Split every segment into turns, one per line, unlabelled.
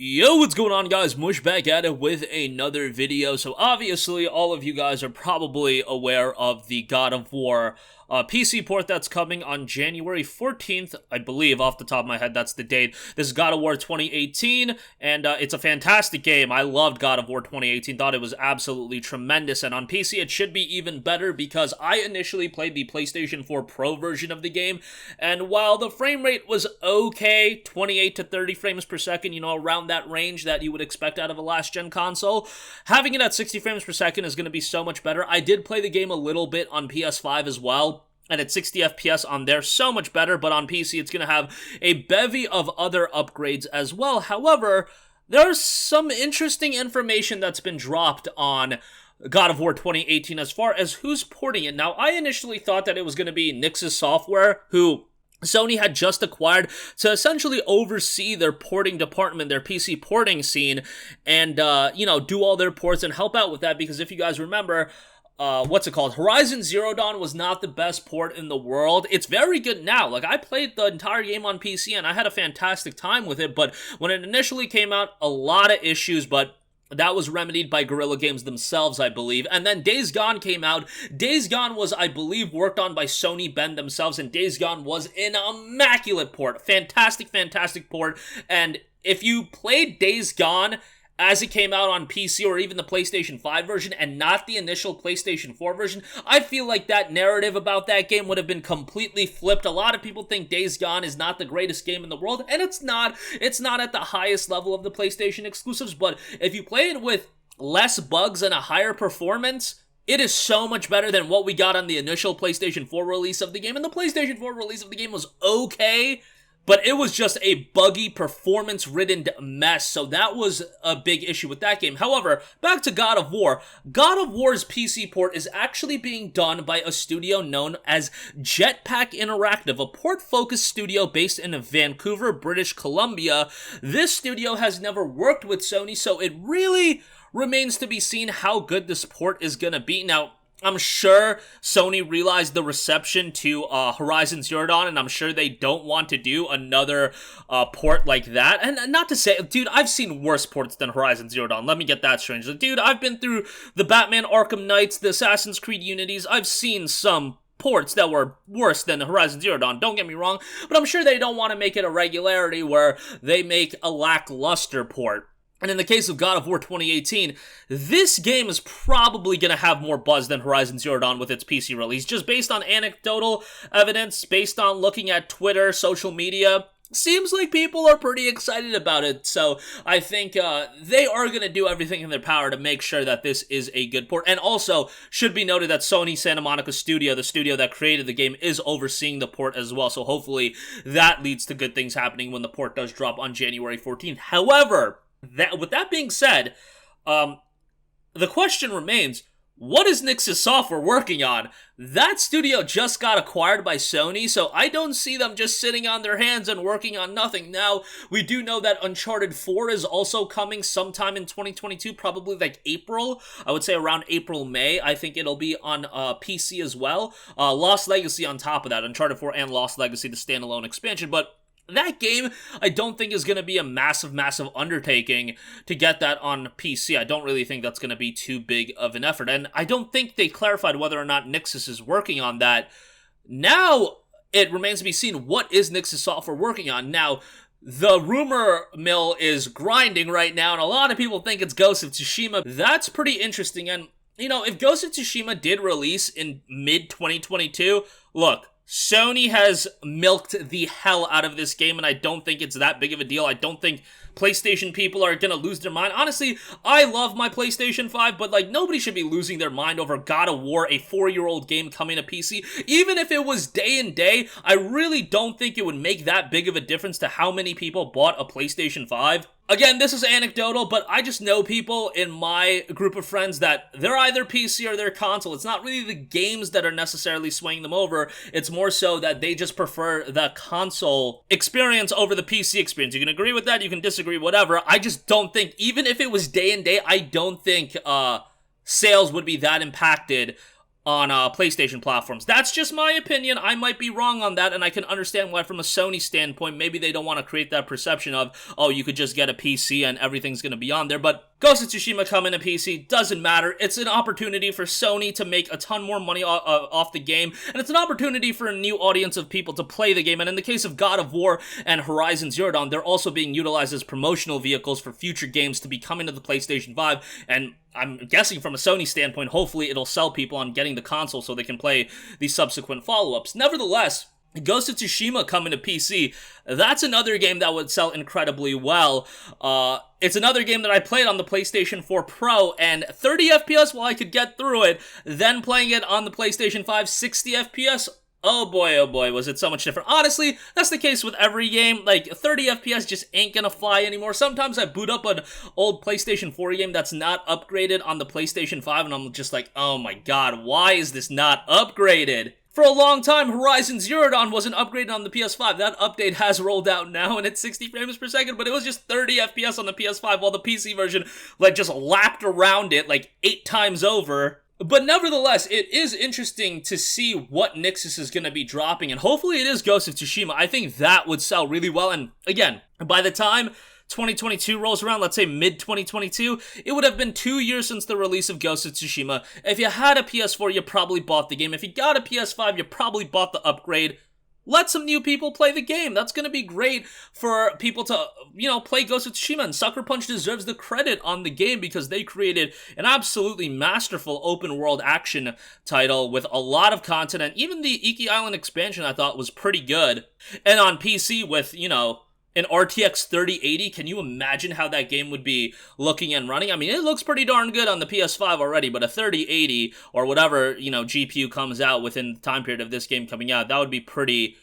Yo, what's going on, guys? Mush back at it with another video. So obviously all of you guys are probably aware of the God of War PC port that's coming on January 14th, I believe, off the top of my head, that's the date. This is God of War 2018, and it's a fantastic game. I loved God of War 2018, thought it was absolutely tremendous, and on PC it should be even better because I initially played the PlayStation 4 Pro version of the game, and while the frame rate was okay, 28 to 30 frames per second, you know, around that range that you would expect out of a last-gen console, having it at 60 frames per second is going to be so much better. I did play the game a little bit on PS5 as well, and at 60 FPS on there, so much better, but on PC it's going to have a bevy of other upgrades as well. However, there's some interesting information that's been dropped on God of War 2018 as far as who's porting it. Now, I initially thought that it was going to be Nixxes Software, who Sony had just acquired to essentially oversee their porting department, their PC porting scene, and, you know, do all their ports and help out with that, because if you guys remember, Horizon Zero Dawn was not the best port in the world. It's very good now. Like, I played the entire game on PC and I had a fantastic time with it, but when it initially came out, a lot of issues, but that was remedied by Guerrilla Games themselves, I believe. And then Days Gone came out. Days Gone was, I believe, worked on by Sony Bend themselves, and Days Gone was an immaculate port. Fantastic, fantastic port. And if you played Days Gone as it came out on PC or even the PlayStation 5 version and not the initial PlayStation 4 version, I feel like that narrative about that game would have been completely flipped. A lot of people think Days Gone is not the greatest game in the world, and it's not. It's not at the highest level of the PlayStation exclusives, but if you play it with less bugs and a higher performance, it is so much better than what we got on the initial PlayStation 4 release of the game. And the PlayStation 4 release of the game was okay, but it was just a buggy, performance-ridden mess, so that was a big issue with that game. However, back to God of War. God of War's PC port is actually being done by a studio known as Jetpack Interactive, a port-focused studio based in Vancouver, British Columbia. This studio has never worked with Sony, so it really remains to be seen how good this port is going to be. Now, I'm sure Sony realized the reception to Horizon Zero Dawn, and I'm sure they don't want to do another port like that. And not to say, dude, I've seen worse ports than Horizon Zero Dawn. Let me get that straight. Dude, I've been through the Batman Arkham Knights, the Assassin's Creed Unities. I've seen some ports that were worse than Horizon Zero Dawn, don't get me wrong, but I'm sure they don't want to make it a regularity where they make a lackluster port. And in the case of God of War 2018, this game is probably going to have more buzz than Horizon Zero Dawn with its PC release. Just based on anecdotal evidence, based on looking at Twitter, social media, seems like people are pretty excited about it. So I think they are going to do everything in their power to make sure that this is a good port. And also, should be noted that Sony Santa Monica Studio, the studio that created the game, is overseeing the port as well. So hopefully that leads to good things happening when the port does drop on January 14th. However, with that being said, the question remains, what is Nixxes Software working on? That studio just got acquired by Sony, so I don't see them just sitting on their hands and working on nothing. Now, we do know that Uncharted 4 is also coming sometime in 2022, probably like April. I would say around April, May. I think it'll be on PC as well. Lost Legacy on top of that. Uncharted 4 and Lost Legacy, the standalone expansion, but that game, I don't think is going to be a massive, massive undertaking to get that on PC. I don't really think that's going to be too big of an effort. And I don't think they clarified whether or not Nixxes is working on that. Now, it remains to be seen, what is Nixxes Software working on? Now, the rumor mill is grinding right now, and a lot of people think it's Ghost of Tsushima. That's pretty interesting. And, you know, if Ghost of Tsushima did release in mid-2022, look, Sony has milked the hell out of this game, and I don't think it's that big of a deal. I don't think PlayStation people are gonna lose their mind. Honestly, I love my PlayStation 5, but like, nobody should be losing their mind over God of War, a 4-year-old game coming to PC. Even if it was day and day, I really don't think it would make that big of a difference to how many people bought a PlayStation 5. Again, this is anecdotal, but I just know people in my group of friends that they're either PC or they're console. It's not really the games that are necessarily swaying them over. It's more so that they just prefer the console experience over the PC experience. You can agree with that, you can disagree, whatever. I just don't think, even if it was day and day, I don't think sales would be that impacted on PlayStation platforms. That's just my opinion. I might be wrong on that, and I can understand why from a Sony standpoint, maybe they don't want to create that perception of, oh, you could just get a PC and everything's going to be on there, but Ghost of Tsushima coming to PC doesn't matter. It's an opportunity for Sony to make a ton more money off the game, and it's an opportunity for a new audience of people to play the game, and in the case of God of War and Horizon Zero Dawn, they're also being utilized as promotional vehicles for future games to be coming to the PlayStation 5, and I'm guessing from a Sony standpoint, hopefully it'll sell people on getting the console so they can play the subsequent follow-ups. Nevertheless, Ghost of Tsushima coming to PC, that's another game that would sell incredibly well. It's another game that I played on the PlayStation 4 Pro, and 30 FPS while I could get through it, then playing it on the PlayStation 5, 60 FPS, oh boy, was it so much different. Honestly, that's the case with every game. Like, 30 FPS just ain't gonna fly anymore. Sometimes I boot up an old PlayStation 4 game that's not upgraded on the PlayStation 5, and I'm just like, oh my god, why is this not upgraded? For a long time, Horizon Zero Dawn wasn't upgraded on the PS5. That update has rolled out now, and it's 60 frames per second, but it was just 30 FPS on the PS5, while the PC version, like, just lapped around it, like, 8 times over. But nevertheless, it is interesting to see what Nixus is going to be dropping, and hopefully it is Ghost of Tsushima. I think that would sell really well, and again, by the time 2022 rolls around, let's say mid-2022, it would have been 2 years since the release of Ghost of Tsushima. If you had a PS4, you probably bought the game. If you got a PS5, you probably bought the upgrade. Let some new people play the game. That's going to be great for people to, play Ghost of Tsushima. And Sucker Punch deserves the credit on the game because they created an absolutely masterful open-world action title with a lot of content. And even the Iki Island expansion I thought was pretty good. And on PC with, an RTX 3080, can you imagine how that game would be looking and running? I mean, it looks pretty darn good on the PS5 already, but a 3080 or whatever, GPU comes out within the time period of this game coming out, that would be pretty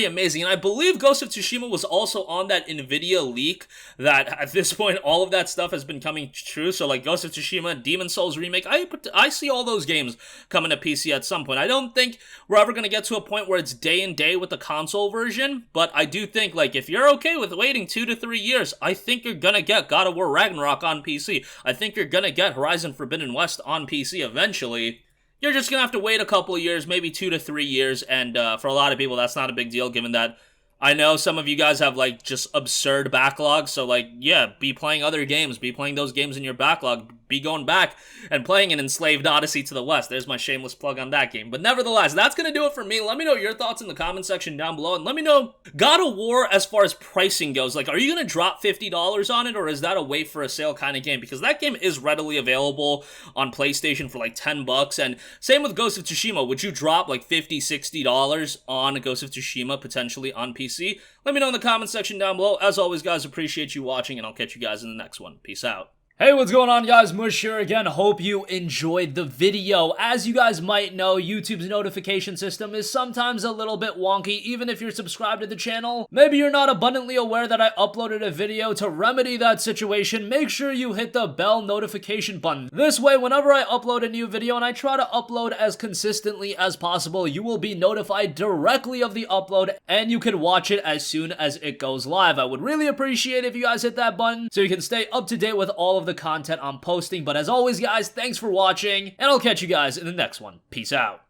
amazing. And I believe Ghost of Tsushima was also on that NVIDIA leak that at this point, all of that stuff has been coming true. So like Ghost of Tsushima, Demon Souls remake, I see all those games coming to PC at some point. I don't think we're ever going to get to a point where it's day and day with the console version, but I do think like if you're okay with waiting 2 to 3 years, I think you're going to get God of War Ragnarok on PC. I think you're going to get Horizon Forbidden West on PC eventually. You're just going to have to wait a couple of years, maybe 2 to 3 years, and for a lot of people, that's not a big deal, given that I know some of you guys have, like, just absurd backlogs, so, like, yeah, be playing other games, be playing those games in your backlog, be going back and playing an Enslaved Odyssey to the West. There's my shameless plug on that game. But nevertheless, that's going to do it for me. Let me know your thoughts in the comment section down below, and let me know, God of War, as far as pricing goes, like, are you going to drop $50 on it, or is that a wait for a sale kind of game? Because that game is readily available on PlayStation for, like, 10 bucks, and same with Ghost of Tsushima. Would you drop, like, $50, $60 on Ghost of Tsushima, potentially on PC? Let me know in the comment section down below. As always, guys, appreciate you watching, and I'll catch you guys in the next one. Peace out. Hey, what's going on, guys? Mush here again. Hope you enjoyed the video. As you guys might know, YouTube's notification system is sometimes a little bit wonky, even if you're subscribed to the channel. Maybe you're not abundantly aware that I uploaded a video. To remedy that situation, make sure you hit the bell notification button. This way, whenever I upload a new video, and I try to upload as consistently as possible, you will be notified directly of the upload, and you can watch it as soon as it goes live. I would really appreciate if you guys hit that button so you can stay up to date with all of the content I'm posting. But as always, guys, thanks for watching, and I'll catch you guys in the next one. Peace out.